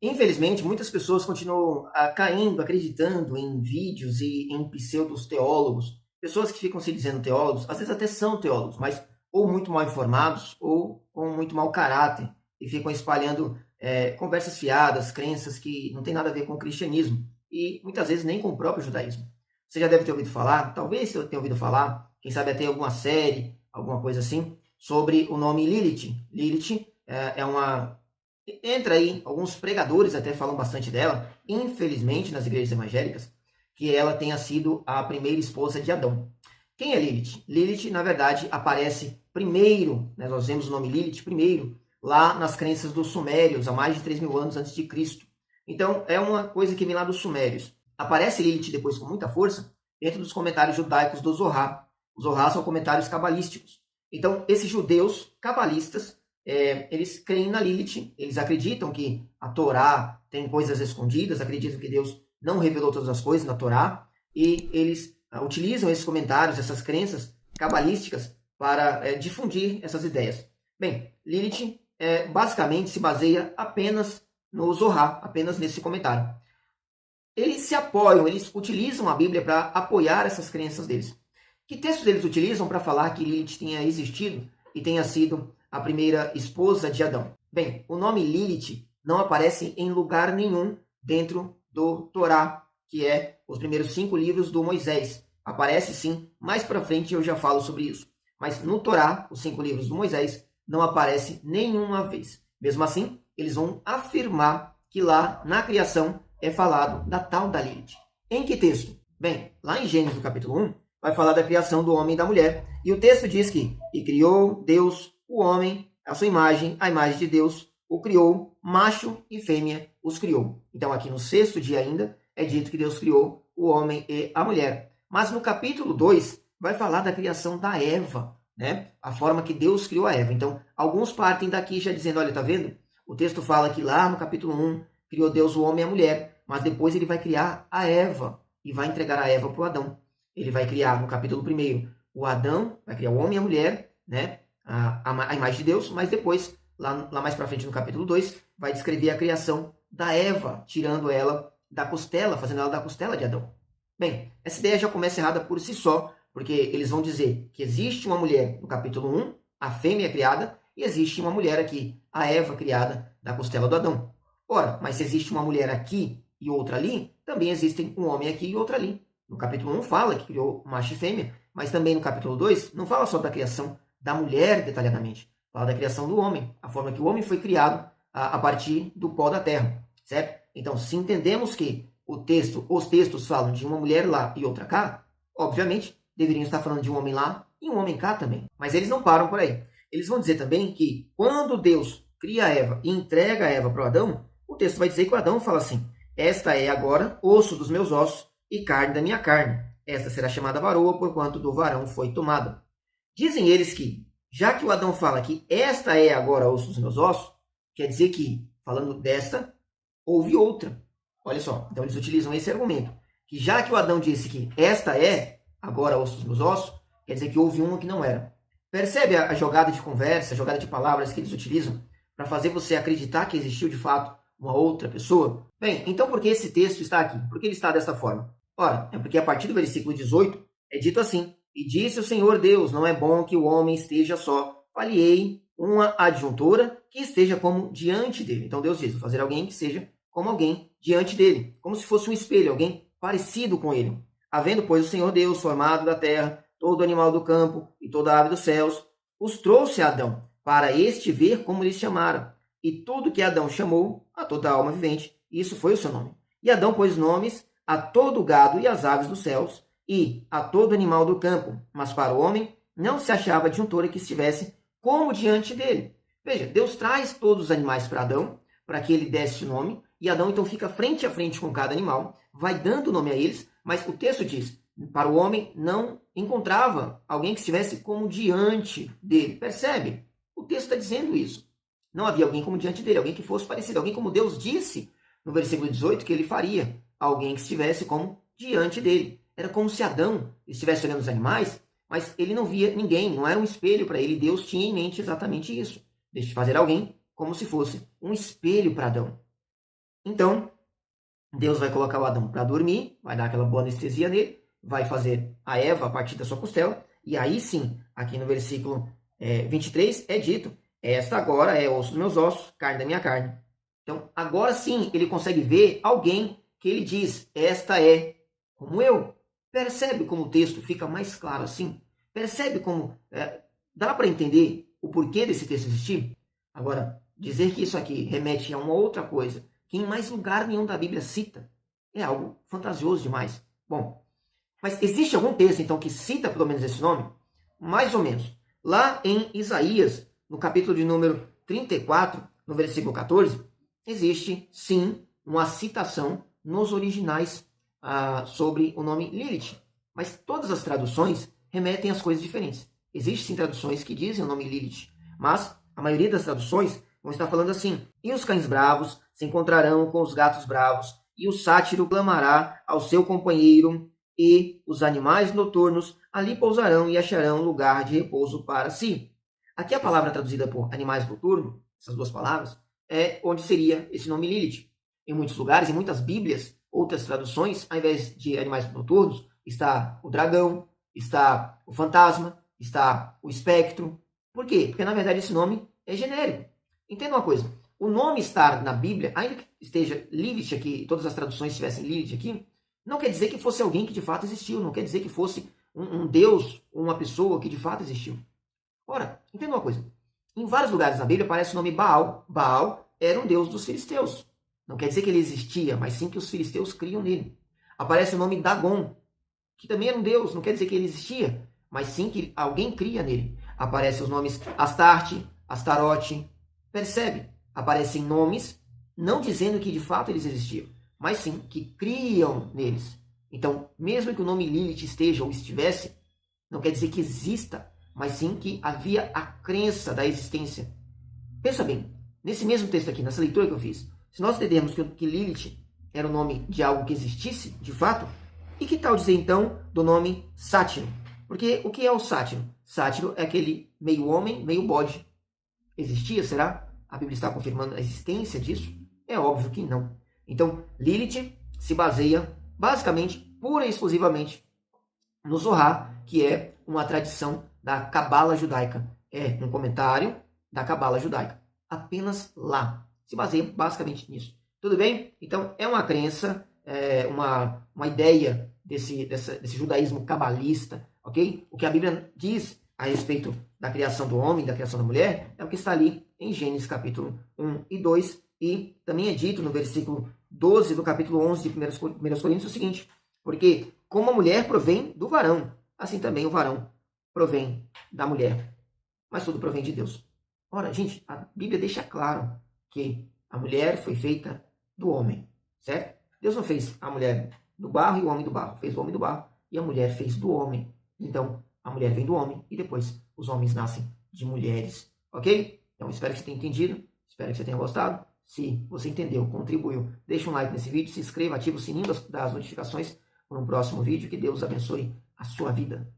Infelizmente, muitas pessoas continuam caindo, acreditando em vídeos e em pseudos teólogos, pessoas que ficam se dizendo teólogos, às vezes até são teólogos, mas ou muito mal informados ou com muito mau caráter, e ficam espalhando conversas fiadas, crenças que não tem nada a ver com o cristianismo, e muitas vezes nem com o próprio judaísmo. Você já deve ter ouvido falar, talvez você tenha ouvido falar, quem sabe até alguma série, alguma coisa assim, sobre o nome Lilith. Lilith é uma entra aí, alguns pregadores até falam bastante dela, infelizmente, nas igrejas evangélicas, que ela tenha sido a primeira esposa de Adão. Quem é Lilith? Lilith, na verdade, aparece primeiro, né, nós vemos o nome Lilith primeiro, lá nas crenças dos sumérios, há mais de 3.000 anos antes de Cristo. Então, é uma coisa que vem lá dos sumérios. Aparece Lilith depois com muita força dentro dos comentários judaicos do Zohar. Os Zohar são comentários cabalísticos. Então, esses judeus cabalistas eles creem na Lilith, eles acreditam que a Torá tem coisas escondidas, acreditam que Deus não revelou todas as coisas na Torá, e eles utilizam esses comentários, essas crenças cabalísticas para difundir essas ideias. Bem, Lilith basicamente se baseia apenas no Zohar, apenas nesse comentário. Eles se apoiam, eles utilizam a Bíblia para apoiar essas crenças deles. Que textos eles utilizam para falar que Lilith tenha existido e tenha sido a primeira esposa de Adão? Bem, o nome Lilith não aparece em lugar nenhum dentro do Torá, que é os primeiros 5 livros do Moisés. Aparece sim, mais para frente eu já falo sobre isso. Mas no Torá, os 5 livros do Moisés, não aparece nenhuma vez. Mesmo assim, eles vão afirmar que lá na criação é falado da tal da Lilith. Em que texto? Bem, lá em Gênesis, no capítulo 1, vai falar da criação do homem e da mulher. E o texto diz que e criou Deus o homem, a sua imagem, a imagem de Deus, o criou, macho e fêmea os criou. Então aqui no 6º dia ainda, é dito que Deus criou o homem e a mulher. Mas no capítulo 2, vai falar da criação da Eva, né? A forma que Deus criou a Eva. Então, alguns partem daqui já dizendo, olha, tá vendo? O texto fala que lá no capítulo 1, criou Deus o homem e a mulher, mas depois ele vai criar a Eva e vai entregar a Eva para o Adão. Ele vai criar no capítulo 1 o Adão, vai criar o homem e a mulher, né? A imagem de Deus, mas depois, lá mais para frente no capítulo 2, vai descrever a criação da Eva, tirando ela da costela, fazendo ela da costela de Adão. Bem, essa ideia já começa errada por si só, porque eles vão dizer que existe uma mulher no capítulo 1, a fêmea criada, e existe uma mulher aqui, a Eva criada da costela do Adão. Ora, mas se existe uma mulher aqui e outra ali, também existem um homem aqui e outro ali. No capítulo 1 fala que criou macho e fêmea, mas também no capítulo 2 não fala só da criação da mulher detalhadamente, fala da criação do homem, a forma que o homem foi criado a partir do pó da terra, certo? Então, se entendemos que os textos falam de uma mulher lá e outra cá, obviamente, deveriam estar falando de um homem lá e um homem cá também. Mas eles não param por aí. Eles vão dizer também que quando Deus cria Eva e entrega a Eva para o Adão, o texto vai dizer que o Adão fala assim, esta é agora osso dos meus ossos e carne da minha carne. Esta será chamada varoa, porquanto do varão foi tomada. Dizem eles que, já que o Adão fala que esta é agora osso dos meus ossos, quer dizer que, falando desta, houve outra. Olha só, então eles utilizam esse argumento. Que já que o Adão disse que esta é agora osso dos meus ossos, quer dizer que houve uma que não era. Percebe a jogada de conversa, a jogada de palavras que eles utilizam para fazer você acreditar que existiu de fato uma outra pessoa? Bem, então por que esse texto está aqui? Por que ele está desta forma? Ora, é porque a partir do versículo 18 é dito assim, e disse o Senhor Deus, não é bom que o homem esteja só, falei uma adjuntora que esteja como diante dele. Então Deus diz, vou fazer alguém que seja como alguém diante dele, como se fosse um espelho, alguém parecido com ele. Havendo, pois, o Senhor Deus formado da terra, todo animal do campo e toda ave dos céus, os trouxe a Adão, para este ver como eles chamaram. E tudo que Adão chamou, a toda alma vivente, isso foi o seu nome. E Adão pôs nomes a todo o gado e as aves dos céus, e a todo animal do campo, mas para o homem não se achava adjuntora que estivesse como diante dele. Veja, Deus traz todos os animais para Adão, para que ele desse o nome, e Adão então fica frente a frente com cada animal, vai dando nome a eles, mas o texto diz, para o homem não encontrava alguém que estivesse como diante dele. Percebe? O texto está dizendo isso. Não havia alguém como diante dele, alguém que fosse parecido, alguém como Deus disse no versículo 18 que ele faria, alguém que estivesse como diante dele. Era como se Adão estivesse olhando os animais, mas ele não via ninguém, não era um espelho para ele. Deus tinha em mente exatamente isso. Deixa de fazer alguém como se fosse um espelho para Adão. Então, Deus vai colocar o Adão para dormir, vai dar aquela boa anestesia nele, vai fazer a Eva a partir da sua costela, e aí sim, aqui no versículo 23 é dito, esta agora é osso dos meus ossos, carne da minha carne. Então, agora sim, ele consegue ver alguém que ele diz, esta é como eu. Percebe como o texto fica mais claro assim? Percebe como dá para entender o porquê desse texto existir? Agora, dizer que isso aqui remete a uma outra coisa, que em mais lugar nenhum da Bíblia cita, é algo fantasioso demais. Bom, mas existe algum texto, então, que cita pelo menos esse nome? Mais ou menos. Lá em Isaías, no capítulo de número 34, no versículo 14, existe, sim, uma citação nos originais sobre o nome Lilith. Mas todas as traduções remetem às coisas diferentes. Existem, sim, traduções que dizem o nome Lilith, mas a maioria das traduções vão estar falando assim, e os cães bravos se encontrarão com os gatos bravos, e o sátiro clamará ao seu companheiro, e os animais noturnos ali pousarão e acharão lugar de repouso para si. Aqui a palavra traduzida por animais noturnos, essas duas palavras, é onde seria esse nome Lilith. Em muitos lugares, em muitas bíblias, outras traduções, ao invés de animais noturnos, está o dragão, está o fantasma, está o espectro. Por quê? Porque, na verdade, esse nome é genérico. Entenda uma coisa, o nome estar na Bíblia, ainda que esteja Lilith aqui, todas as traduções tivessem Lilith aqui, não quer dizer que fosse alguém que de fato existiu, não quer dizer que fosse um Deus, uma pessoa que de fato existiu. Ora, entenda uma coisa, em vários lugares na Bíblia aparece o nome Baal. Baal era um deus dos filisteus. Não quer dizer que ele existia, mas sim que os filisteus criam nele. Aparece o nome Dagon, que também era um deus, não quer dizer que ele existia, mas sim que alguém cria nele. Aparecem os nomes Astarte, Astarote. Percebe? Aparecem nomes não dizendo que de fato eles existiam, mas sim que criam neles. Então, mesmo que o nome Lilith esteja ou estivesse, não quer dizer que exista, mas sim que havia a crença da existência. Pensa bem, nesse mesmo texto aqui, nessa leitura que eu fiz, se nós entendermos que Lilith era o nome de algo que existisse, de fato, e que tal dizer então do nome sátiro? Porque o que é o sátiro? Sátiro é aquele meio homem, meio bode. Existia, será? A Bíblia está confirmando a existência disso? É óbvio que não. Então, Lilith se baseia basicamente, pura e exclusivamente, no Zohar, que é uma tradição da Cabala judaica. É um comentário da Cabala judaica. Apenas lá. Se baseia basicamente nisso. Tudo bem? Então, é uma crença, uma ideia desse judaísmo cabalista, ok? O que a Bíblia diz a respeito da criação do homem, da criação da mulher, é o que está ali em Gênesis capítulo 1 e 2, e também é dito no versículo 12 do capítulo 11 de 1 Coríntios o seguinte, porque como a mulher provém do varão, assim também o varão provém da mulher, mas tudo provém de Deus. Ora, gente, a Bíblia deixa claro que a mulher foi feita do homem, certo? Deus não fez a mulher do barro e o homem do barro, fez o homem do barro e a mulher fez do homem. Então, a mulher vem do homem e depois os homens nascem de mulheres, ok? Então, espero que você tenha entendido, espero que você tenha gostado. Se você entendeu, contribuiu, deixa um like nesse vídeo, se inscreva, ativa o sininho das notificações para um próximo vídeo. Que Deus abençoe a sua vida.